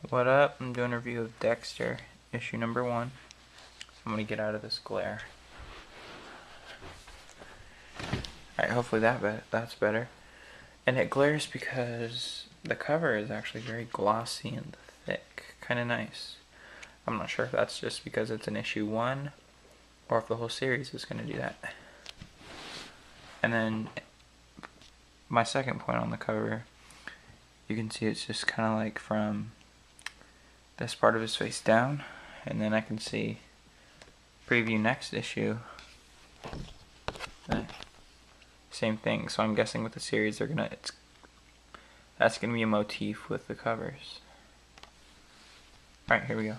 What up? I'm doing a review of Dexter, issue number 1. So I'm gonna get out of this glare. Alright, hopefully that's better. And it glares because the cover is actually very glossy and thick. Kinda nice. I'm not sure if that's just because it's an issue 1 or if the whole series is gonna do that. And then my second point on the cover, you can see it's just kinda like from this part of his face down, and then I can see preview next issue. Same thing. So I'm guessing with the series that's gonna be a motif with the covers. Alright, here we go.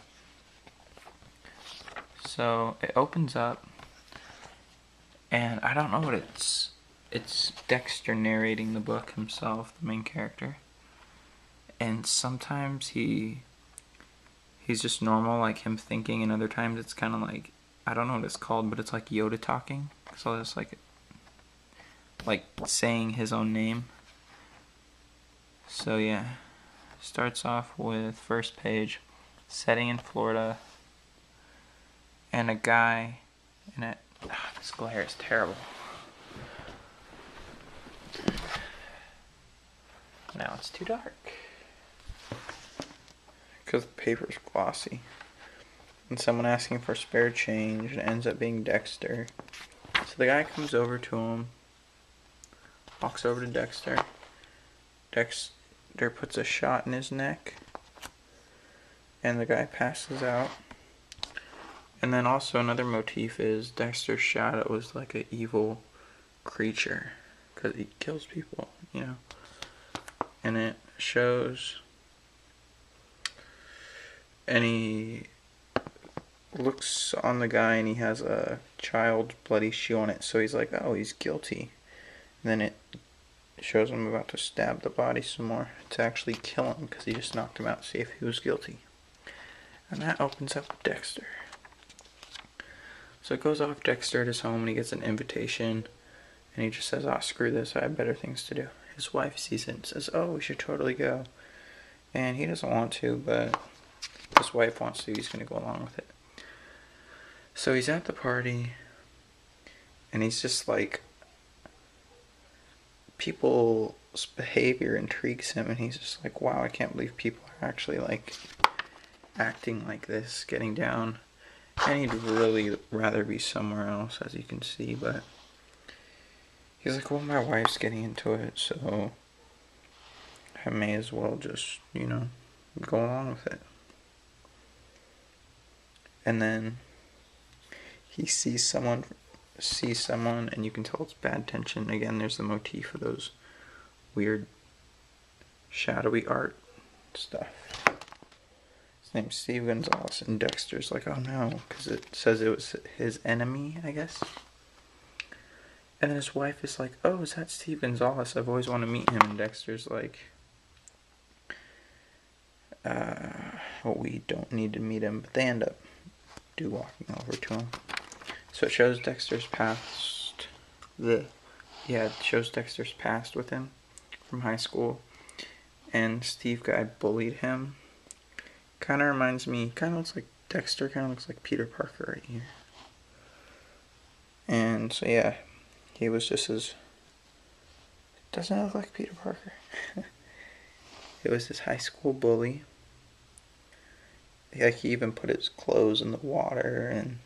So it opens up, and I don't know what it's Dexter narrating the book himself, the main character. And sometimes he's just normal, like him thinking, and other times it's kind of like, I don't know what it's called, but it's like Yoda talking. So it's like saying his own name. So yeah, starts off with first page, setting in Florida, and a guy in it. This glare is terrible. Now it's too dark because the paper's glossy. And someone asking for spare change, and it ends up being Dexter. So the guy comes over to him, walks over to Dexter. Dexter puts a shot in his neck, and the guy passes out. And then also another motif is Dexter's shadow is like an evil creature because he kills people, you know. And it shows, and he looks on the guy and he has a child's bloody shoe on it, so he's like, oh, he's guilty. And then it shows him about to stab the body some more to actually kill him because he just knocked him out to see if he was guilty. And that opens up Dexter. So it goes off Dexter at his home and he gets an invitation, and he just says, oh, screw this, I have better things to do. His wife sees it and says, oh, we should totally go. And he doesn't want to, but his wife wants to, he's going to go along with it. So he's at the party, and he's just like, people's behavior intrigues him, and he's just like, wow, I can't believe people are actually like acting like this, getting down. And he'd really rather be somewhere else, as you can see, but he's like, well, my wife's getting into it, so I may as well just, go along with it. And then he sees someone, and you can tell it's bad tension. Again, there's the motif of those weird shadowy art stuff. His name's Steve Gonzalez, and Dexter's like, oh no, because it says it was his enemy, I guess. And then his wife is like, oh, is that Steve Gonzalez? I've always wanted to meet him. And Dexter's like, well, we don't need to meet him, but they end up walking over to him. So it shows Dexter's past. It shows Dexter's past with him from high school. And Steve guy bullied him. Kind of reminds me, looks like Dexter, kind of looks like Peter Parker right here. And so yeah, he was just doesn't look like Peter Parker. It was his high school bully. Like, he even put his clothes in the water, and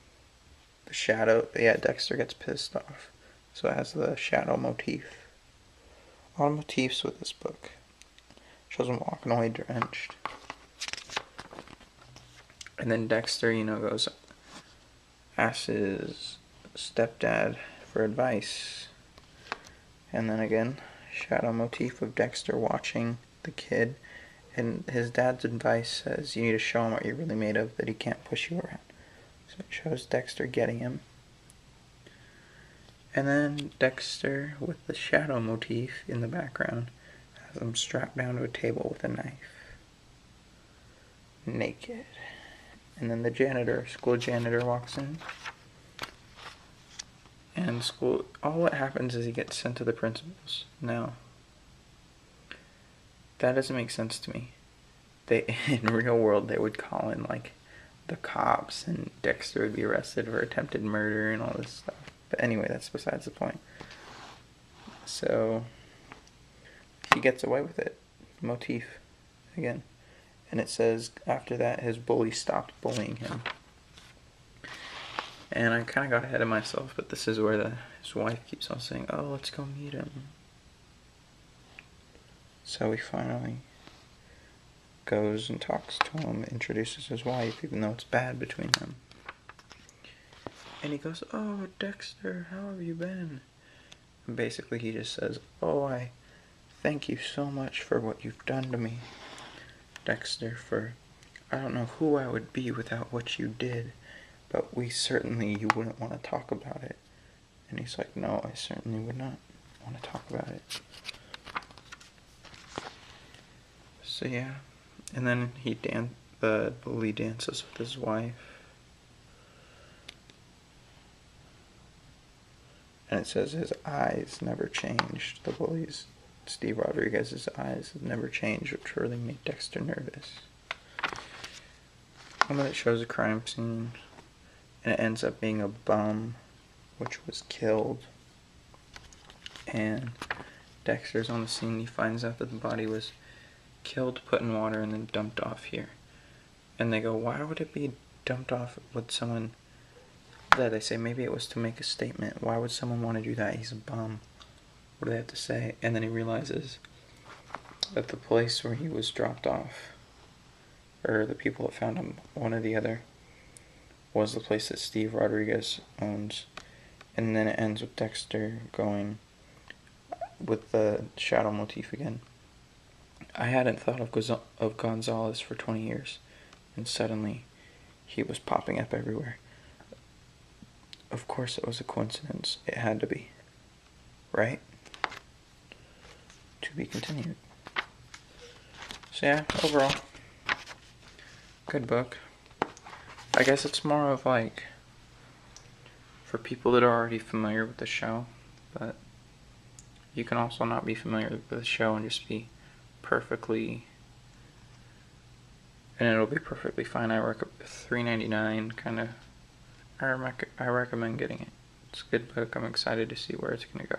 the shadow. Yeah, Dexter gets pissed off. So it has the shadow motif. A lot of motifs with this book. Shows him walking away drenched. And then Dexter, goes, asks his stepdad for advice. And then again, shadow motif of Dexter watching the kid. And his dad's advice says you need to show him what you're really made of, that he can't push you around. So it shows Dexter getting him. And then Dexter, with the shadow motif in the background, has him strapped down to a table with a knife. Naked. And then the school janitor walks in. And all what happens is he gets sent to the principal's. Now, that doesn't make sense to me. they in real world they would call in like the cops, and Dexter would be arrested for attempted murder and all this stuff. But anyway, that's besides the point. So he gets away with it. Motif again. And it says after that his bully stopped bullying him. And I kind of got ahead of myself, but this is where his wife keeps on saying, oh, let's go meet him. So he finally goes and talks to him, introduces his wife, even though it's bad between them. And he goes, oh, Dexter, how have you been? And basically he just says, oh, I thank you so much for what you've done to me, Dexter, for I don't know who I would be without what you did, but you wouldn't want to talk about it. And he's like, no, I certainly would not want to talk about it. So yeah, and then the bully dances with his wife. And it says his eyes never changed. The bully's, Steve Rodriguez's eyes have never changed, which really made Dexter nervous. And then it shows a crime scene, and it ends up being a bum, which was killed. And Dexter's on the scene. He finds out that the body was killed, put in water, and then dumped off here. And they go, why would it be dumped off with someone that they say maybe it was to make a statement? Why would someone want to do that? He's a bum. What do they have to say? And then he realizes that the place where he was dropped off, or the people that found him, one or the other, was the place that Steve Rodriguez owns. And then it ends with Dexter going with the shadow motif again. I hadn't thought of Gonzalez for 20 years, and suddenly he was popping up everywhere. Of course it was a coincidence. It had to be. Right? To be continued. So yeah, overall, good book. I guess it's more of like for people that are already familiar with the show, but you can also not be familiar with the show and just be perfectly, and it'll be perfectly fine. I recommend $3.99 kind of. I recommend getting it. It's a good book. I'm excited to see where it's gonna go.